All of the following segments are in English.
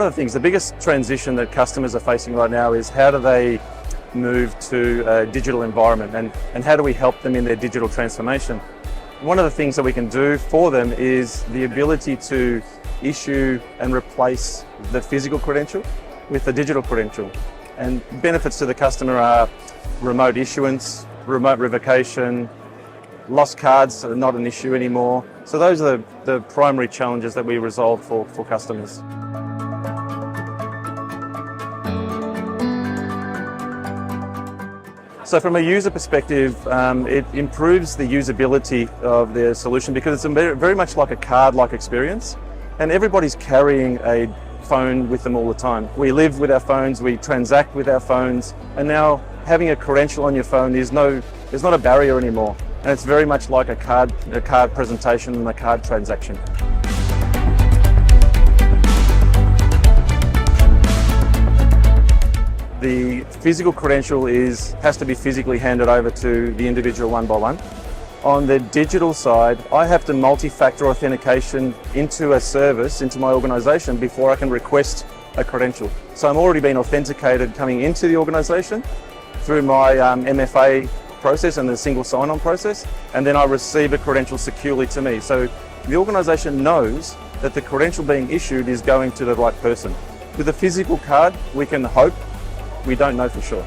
of the things, the biggest transition that customers are facing right now is how do they move to a digital environment and how do we help them in their digital transformation? One of the things that we can do for them is the ability to issue and replace the physical credential with the digital credential. And benefits to the customer are remote issuance, remote revocation, lost cards are not an issue anymore. So those are the primary challenges that we resolve for customers. So from a user perspective, it improves the usability of the solution because it's very much like a card-like experience, and everybody's carrying a phone with them all the time. We live with our phones, we transact with our phones, and now having a credential on your phone there's not a barrier anymore, and it's very much like a card presentation and a card transaction. The physical credential has to be physically handed over to the individual one by one. On the digital side, I have to multi-factor authentication into a service, into my organisation, before I can request a credential. So I'm already being authenticated coming into the organisation through my MFA process and the single sign-on process, and then I receive a credential securely to me. So the organisation knows that the credential being issued is going to the right person. With a physical card, we can hope. We don't know for sure.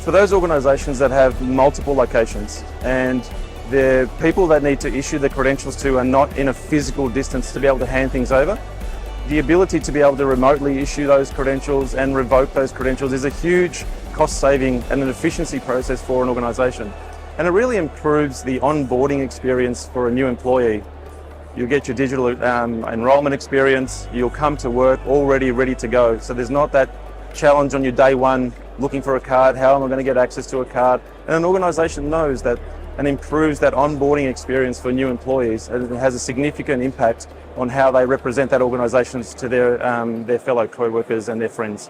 For those organisations that have multiple locations and the people that need to issue the credentials to are not in a physical distance to be able to hand things over, the ability to be able to remotely issue those credentials and revoke those credentials is a huge cost saving and an efficiency process for an organisation. And it really improves the onboarding experience for a new employee. You'll get your digital enrolment experience, you'll come to work already ready to go. So there's not that challenge on your day one looking for a card, how am I going to get access to a card? And an organisation knows that and improves that onboarding experience for new employees, and it has a significant impact on how they represent that organisation to their fellow co-workers and their friends.